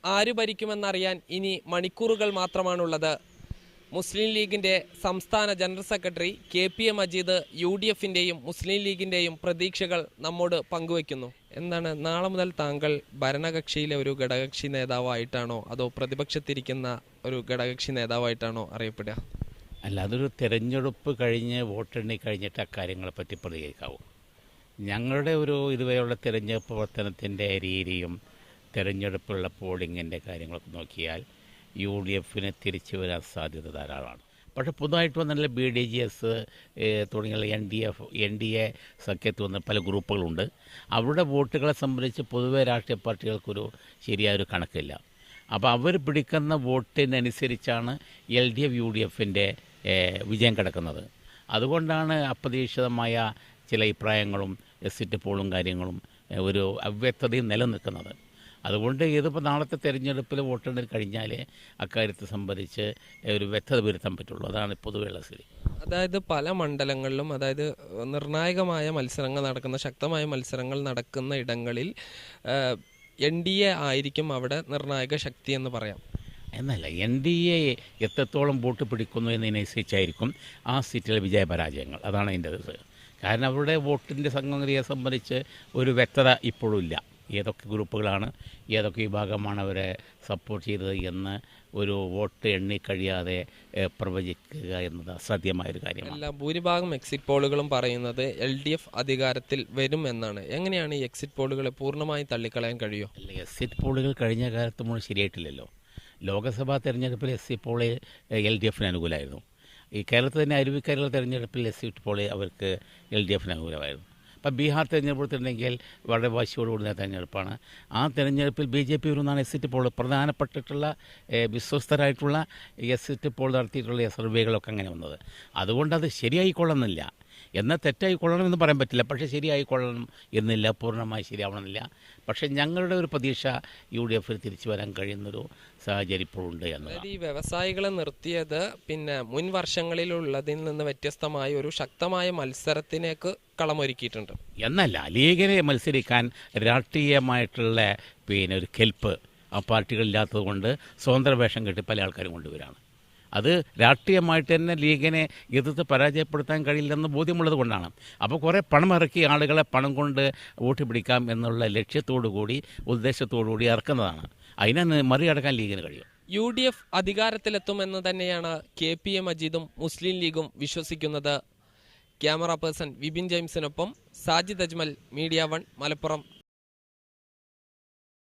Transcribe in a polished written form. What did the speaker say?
ആര് ഭരിക്കുമെന്നറിയാൻ ഇനി മണിക്കൂറുകൾ മാത്രമാണുള്ളത്. മുസ്ലിം ലീഗിൻ്റെ സംസ്ഥാന ജനറൽ സെക്രട്ടറി KPA മജീദ് UDFിൻ്റെയും മുസ്ലിം ലീഗിൻ്റെയും പ്രതീക്ഷകൾ നമ്മോട് പങ്കുവയ്ക്കുന്നു. എന്താണ്, നാളെ മുതൽ താങ്കൾ ഭരണകക്ഷിയിലെ ഒരു ഘടകകക്ഷി നേതാവായിട്ടാണോ അതോ പ്രതിപക്ഷത്തിരിക്കുന്ന ഒരു ഘടകകക്ഷി നേതാവായിട്ടാണോ അറിയപ്പെടുക? അല്ല, അതൊരു തിരഞ്ഞെടുപ്പ് കഴിഞ്ഞ് വോട്ടെണ്ണി കഴിഞ്ഞിട്ട് അക്കാര്യങ്ങളെപ്പറ്റി പ്രതികരിക്കാവൂ. ഞങ്ങളുടെ ഒരു ഇതുവരെയുള്ള തിരഞ്ഞെടുപ്പ് പ്രവർത്തനത്തിൻ്റെ രീതിയും തിരഞ്ഞെടുപ്പുള്ള പോളിങ്ങിൻ്റെ കാര്യങ്ങളൊക്കെ നോക്കിയാൽ UDFന് തിരിച്ചു വരാൻ സാധ്യത ധാരാളമാണ്. പക്ഷേ പുതുതായിട്ട് വന്നുള്ള BDGS തുടങ്ങിയുള്ള NDA സഖ്യത്ത് വന്ന പല ഗ്രൂപ്പുകളുണ്ട്. അവരുടെ വോട്ടുകളെ സംബന്ധിച്ച് പൊതുവെ രാഷ്ട്രീയ പാർട്ടികൾക്കൊരു ശരിയായൊരു കണക്കില്ല. അപ്പോൾ അവർ പിടിക്കുന്ന വോട്ടിനനുസരിച്ചാണ് LDF UDFൻ്റെ വിജയം കിടക്കുന്നത്. അതുകൊണ്ടാണ് അപ്രതീക്ഷിതമായ ചില അഭിപ്രായങ്ങളും എക്സിറ്റ് പോളും കാര്യങ്ങളും ഒരു അവ്യക്തതയും നിലനിൽക്കുന്നത്. അതുകൊണ്ട് ഇതിപ്പോൾ നാളത്തെ തെരഞ്ഞെടുപ്പിൽ വോട്ടെണ്ണൽ കഴിഞ്ഞാൽ അക്കാര്യത്തെ സംബന്ധിച്ച് ഒരു വ്യക്തത വരുത്താൻ പറ്റുള്ളൂ. അതാണ് പൊതുവെയുള്ള സ്ഥിതി. അതായത് പല മണ്ഡലങ്ങളിലും, അതായത് നിർണായകമായ മത്സരങ്ങൾ നടക്കുന്ന, ശക്തമായ മത്സരങ്ങൾ നടക്കുന്ന ഇടങ്ങളിൽ NDA ആയിരിക്കും അവിടെ നിർണായക ശക്തി എന്ന് പറയാം. എന്നല്ല, NDA എത്രത്തോളം വോട്ട് പിടിക്കുന്നു എന്നതിനനുസരിച്ചായിരിക്കും ആ സീറ്റിലെ വിജയപരാജയങ്ങൾ. അതാണ് അതിൻ്റെ ഇത്. കാരണം അവരുടെ വോട്ടിൻ്റെ സംഗതിയെ സംബന്ധിച്ച് ഒരു വ്യക്തത ഇപ്പോഴും ഇല്ല. ഏതൊക്കെ ഗ്രൂപ്പുകളാണ്, ഏതൊക്കെ വിഭാഗമാണ് അവരെ സപ്പോർട്ട് ചെയ്തത് എന്ന് ഒരു വോട്ട് എണ്ണി കഴിയാതെ പ്രവചിക്കുക എന്നത് അസാധ്യമായൊരു കാര്യമാണ്. ഭൂരിഭാഗം എക്സിറ്റ് പോളുകളും പറയുന്നത് LDF അധികാരത്തിൽ വരും എന്നാണ്. എങ്ങനെയാണ് ഈ എക്സിറ്റ് പോളുകളെ പൂർണ്ണമായും തള്ളിക്കളയാൻ കഴിയുമോ? അല്ല, എക്സിറ്റ് പോളുകൾ കഴിഞ്ഞ കാലത്ത് മുഴുവൻ ശരിയായിട്ടില്ലല്ലോ. ലോക്സഭാ തെരഞ്ഞെടുപ്പിൽ എക്സിറ്റ് പോള് LDFന് അനുകൂലമായിരുന്നു. ഈ കേരളത്തിൽ തന്നെ അരുവിക്കരയിലെ തെരഞ്ഞെടുപ്പിൽ എക്സിറ്റ് പോള് അവർക്ക് LDFന് അനുകൂലമായിരുന്നു. അപ്പം ബീഹാർ തെരഞ്ഞെടുപ്പെടുത്തിട്ടുണ്ടെങ്കിൽ വളരെ വാശിയോടുകൂടുന്ന തെരഞ്ഞെടുപ്പാണ്. ആ തെരഞ്ഞെടുപ്പിൽ BJP വരുന്നതാണ് എക്സിറ്റ് പോൾ. പ്രധാനപ്പെട്ടിട്ടുള്ള വിശ്വസ്തരായിട്ടുള്ള എക്സിറ്റ് പോൾ നടത്തിയിട്ടുള്ള സർവേകളൊക്കെ അങ്ങനെ വന്നത്. അതുകൊണ്ട് അത് ശരിയായിക്കൊള്ളുന്നില്ല. എന്നാൽ തെറ്റായിക്കൊള്ളണമെന്ന് പറയാൻ പറ്റില്ല. പക്ഷേ ശരിയായിക്കൊള്ളണം എന്നില്ല, പൂർണ്ണമായി ശരിയാവണമെന്നില്ല. പക്ഷേ ഞങ്ങളുടെ ഒരു പ്രതീക്ഷ UDFന് തിരിച്ചു വരാൻ കഴിയുന്നൊരു സാഹചര്യം ഇപ്പോഴുണ്ട് എന്നതാണ്. ഈ വ്യവസായികളെ നിർത്തിയത് പിന്നെ മുൻ വർഷങ്ങളിലുള്ളതിൽ നിന്ന് വ്യത്യസ്തമായ ഒരു ശക്തമായ മത്സരത്തിലേക്ക് കളമൊരുക്കിയിട്ടുണ്ട് എന്നല്ല, ലീഗിനെ മത്സരിക്കാൻ രാഷ്ട്രീയമായിട്ടുള്ള ഒരു കെൽപ്പ് ആ പാർട്ടികളില്ലാത്തത് കൊണ്ട് സ്വതന്ത്ര വേഷം കെട്ടി പല ആൾക്കാരും കൊണ്ടുവരാണ്. അത് രാഷ്ട്രീയമായിട്ട് തന്നെ ലീഗിനെ എതിർത്ത് പരാജയപ്പെടുത്താൻ കഴിയില്ലെന്ന് ബോധ്യമുള്ളത് കൊണ്ടാണ്. അപ്പോൾ കുറേ പണം ഇറക്കി ആളുകളെ പണം കൊണ്ട് വോട്ട് പിടിക്കാം എന്നുള്ള ലക്ഷ്യത്തോടു കൂടി ഉദ്ദേശത്തോടു കൂടി ഇറക്കുന്നതാണ്. അതിനെ മറികടക്കാൻ ലീഗിന് കഴിയും. UDF അധികാരത്തിലെത്തുമെന്ന് തന്നെയാണ് KPA മജീദും മുസ്ലിം ലീഗും വിശ്വസിക്കുന്നത്. ക്യാമറ പേഴ്സൺ വിപിൻ ജെയിംസിനൊപ്പം സാജിദ് അജ്മൽ, മീഡിയ 1 മലപ്പുറം.